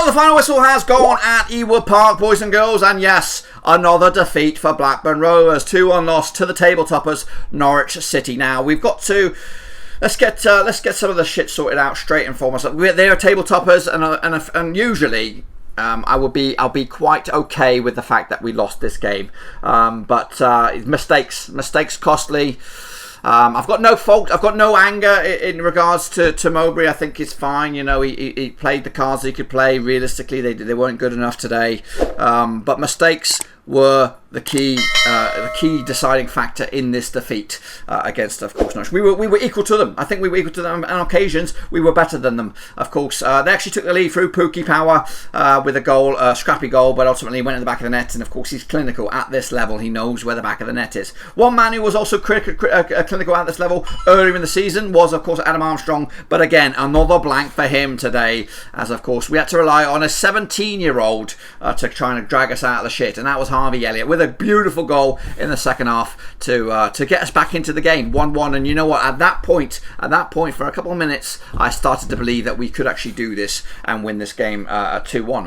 Well, the final whistle has gone at Ewood Park, boys and girls, and yes, another defeat for Blackburn Rovers. 2-1 loss to the table toppers, Norwich City. Now we've got to let's get some of the shit sorted out straight and foremost. They are table toppers, and usually. I'll be quite okay with the fact that we lost this game, but mistakes costly. I've got no fault. I've got no anger in regards to Mowbray. I think it's fine. You know, he played the cards he could play. Realistically, they weren't good enough today. But mistakes were the key deciding factor in this defeat against, of course, Norwich. We were equal to them. I think we were equal to them, and on occasions we were better than them. Of course, they actually took the lead through Pukki power with a goal, scrappy goal, but ultimately went in the back of the net. And of course, he's clinical at this level. He knows where the back of the net is. One man who was also clinical at this level earlier in the season was, of course, Adam Armstrong. But again, another blank for him today, as of course we had to rely on a 17-year-old to try and drag us out of the shit, and that was Harvey Elliott with a beautiful goal in the second half to get us back into the game, 1-1. And you know what? At that point, for a couple of minutes, I started to believe that we could actually do this and win this game 2-1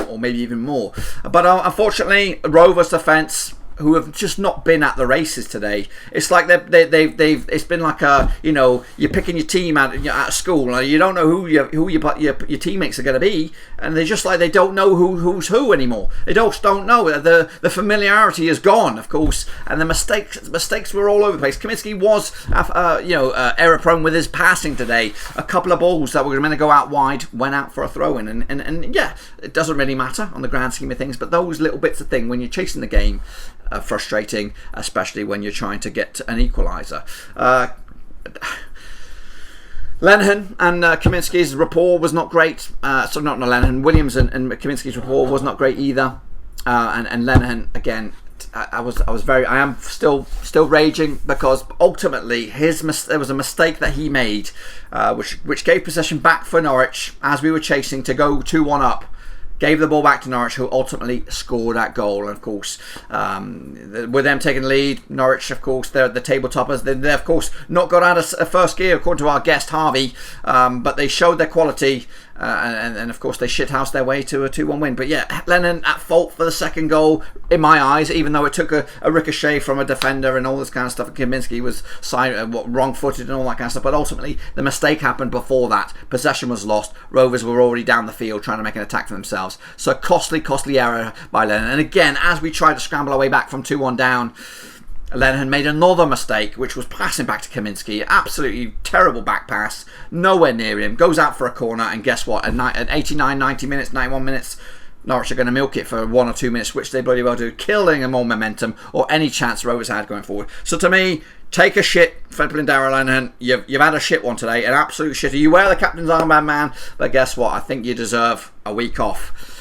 or maybe even more. But unfortunately, Rovers' defence, who have just not been at the races today. It's like they've it's been like you're picking your team at school, and you don't know who your teammates are going to be, and they're just like they don't know who's who anymore. They don't know. The familiarity is gone, of course, and the mistakes were all over the place. Kaminski was error prone with his passing today. A couple of balls that were going to go out wide went out for a throw in, and yeah, it doesn't really matter on the grand scheme of things, but those little bits of thing when you're chasing the game. Frustrating, especially when you're trying to get an equaliser. Lenihan and Kaminski's rapport was not great. So not Lenihan, Williams and Kaminski's rapport was not great either. And Lenihan again. I am still raging because ultimately there was a mistake that he made, which gave possession back for Norwich as we were chasing to go 2-1 up. Gave the ball back to Norwich, who ultimately scored that goal. And of course, with them taking the lead, Norwich, of course, they're the table toppers. They of course, not got out of first gear, according to our guest, Harvey. But they showed their quality. And of course, they shithoused their way to a 2-1 win. But yeah, Lennon at fault for the second goal, in my eyes, even though it took a ricochet from a defender and all this kind of stuff. Kaminski was wrong-footed and all that kind of stuff. But ultimately, the mistake happened before that. Possession was lost. Rovers were already down the field trying to make an attack for themselves. So costly error by Lennon. And again, as we tried to scramble our way back from 2-1 down, Lenihan made another mistake, which was passing back to Kaminski. Absolutely terrible back pass. Nowhere near him. Goes out for a corner, and guess what? At 89, 90 minutes, 91 minutes, Norwich are going to milk it for 1 or 2 minutes, which they bloody well do, killing them more momentum or any chance Rovers had going forward. So to me, take a shit, Fredlin Darragh Lenihan. You've had a shit one today, an absolute shitter. You wear the captain's armband, man, but guess what? I think you deserve a week off.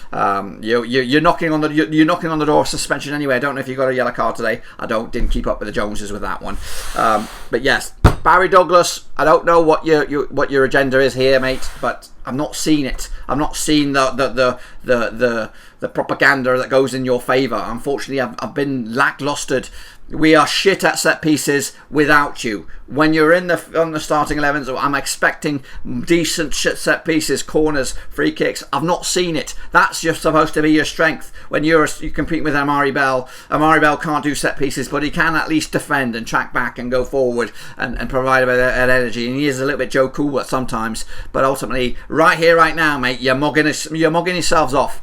You're knocking on the door of suspension anyway. I don't know if you got a yellow card today. Didn't keep up with the Joneses with that one. But yes, Barry Douglas. I don't know what your agenda is here, mate, but I've not seen it. I've not seen the propaganda that goes in your favour. Unfortunately, I've been lackluster. We are shit at set pieces without you. When you're on the starting 11s, I'm expecting decent shit set pieces, corners, free kicks. I've not seen it. That's just supposed to be your strength. When you compete with Amari Bell. Amari Bell can't do set pieces, but he can at least defend and track back and go forward and provide a bit of energy. And he is a little bit Joe Cool at sometimes. But ultimately, right here, right now, mate, you're mugging yourselves off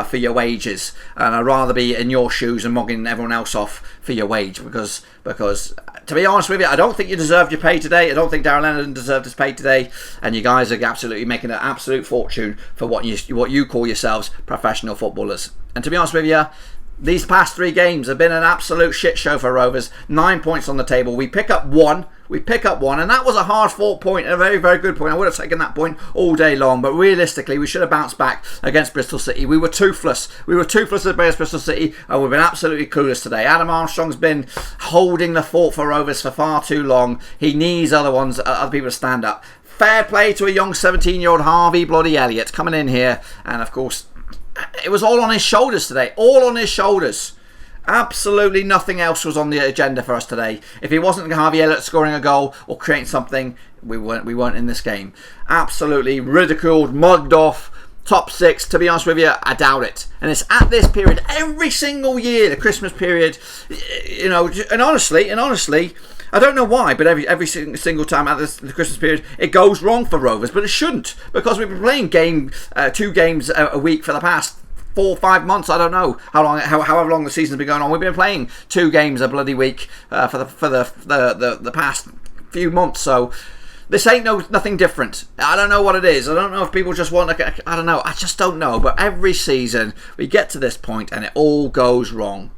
for your wages. And I'd rather be in your shoes and mugging everyone else off for your wage. Because to be honest with you, I don't think you deserved your pay today. I don't think Darragh Lenihan deserved his pay today, and you guys are absolutely making an absolute fortune for what you call yourselves professional footballers. And to be honest with you, these past 3 games have been an absolute shit show for Rovers. 9 points on the table. We pick up one, and that was a hard-fought point, a very, very good point. I would have taken that point all day long, but realistically, we should have bounced back against Bristol City. We were toothless. Against Bristol City, and we've been absolutely clueless today. Adam Armstrong's been holding the fort for Rovers for far too long. He needs other people to stand up. Fair play to a young 17-year-old Harvey bloody Elliott coming in here, and of course, it was all on his shoulders today. All on his shoulders. Absolutely nothing else was on the agenda for us today. If it wasn't Harvey Elliott scoring a goal or creating something, we weren't in this game. Absolutely ridiculed, mugged off, top 6, to be honest with you, I doubt it. And it's at this period every single year, the Christmas period, you know, and honestly, I don't know why, but every single time at the Christmas period, it goes wrong for Rovers, but it shouldn't, because we've been playing 2 games a week for the past 4 or 5 months. I don't know however long the season's been going on. We've been playing 2 games a bloody week for the past few months. So this ain't nothing different. I don't know what it is. I don't know if people just want I don't know. I just don't know. But every season we get to this point and it all goes wrong.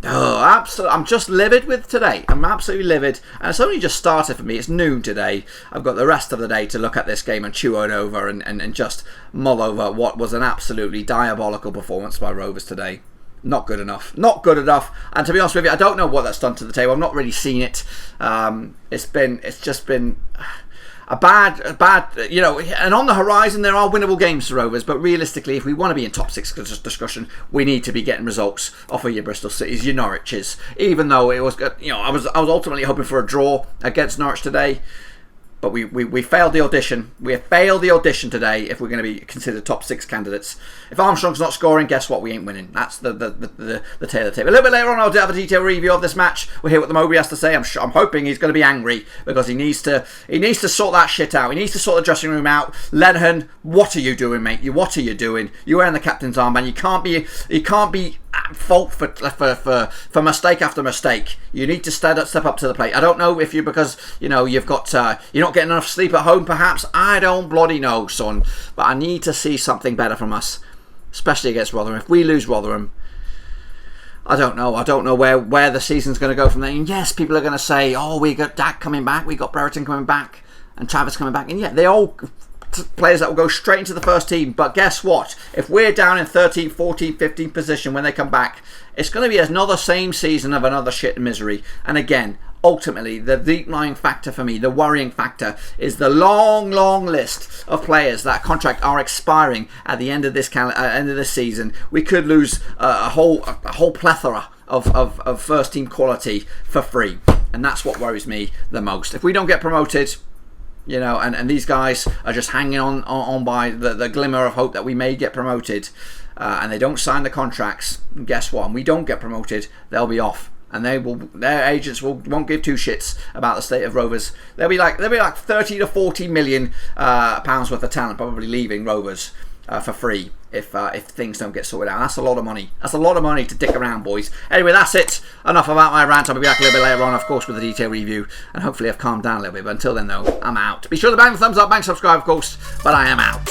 Oh, absolutely! I'm just livid with today. I'm absolutely livid, and it's only just started for me. It's noon today. I've got the rest of the day to look at this game and chew it over and just mull over what was an absolutely diabolical performance by Rovers today. Not good enough. Not good enough. And to be honest with you, I don't know what that's done to the table. I've not really seen it. It's just been a bad, you know, and on the horizon there are winnable games for Rovers, but realistically, if we want to be in top 6 discussion, we need to be getting results off of your Bristol Cities, your Norwiches. Even though it was, you know, I was ultimately hoping for a draw against Norwich today, but we failed the audition. We have failed the audition today if we're going to be considered top 6 candidates. If Armstrong's not scoring, guess what? We ain't winning. That's the tail of the tape. A little bit later on, I'll have a detailed review of this match. We'll hear what the Mowbray has to say. I'm hoping he's going to be angry because he needs to sort that shit out. He needs to sort the dressing room out. Lenihan, what are you doing, mate? What are you doing? You're wearing the captain's armband. You can't be at fault for mistake after mistake. You need to step up to the plate. I don't know if because you know you've got you're not getting enough sleep at home, perhaps. I don't bloody know, son. But I need to see something better from us, especially against Rotherham. If we lose Rotherham, I don't know where the season's going to go from there. And yes, people are going to say, oh, we got Dak coming back, we got Brereton coming back, and Travis coming back, and yeah, they all players that will go straight into the first team. But guess what? If we're down in 13th, 14th, 15th position when they come back, it's going to be another same season of another shit and misery. And again, ultimately, the deep-lying factor for me, the worrying factor, is the long list of players that contract are expiring at the end of this season. We could lose a whole plethora of first-team quality for free, and that's what worries me the most. If we don't get promoted, you know, and these guys are just hanging on by the glimmer of hope that we may get promoted, and they don't sign the contracts, and guess what? When we don't get promoted, they'll be off. And their agents won't give 2 shits about the state of Rovers. They'll be like 30 to 40 million pounds worth of talent probably leaving Rovers for free if things don't get sorted out. That's a lot of money. That's a lot of money to dick around, boys. Anyway, that's it. Enough about my rant. I'll be back a little bit later on, of course, with a detailed review, and hopefully I've calmed down a little bit. But until then, though, I'm out. Be sure to bang the thumbs up, bang subscribe, of course. But I am out.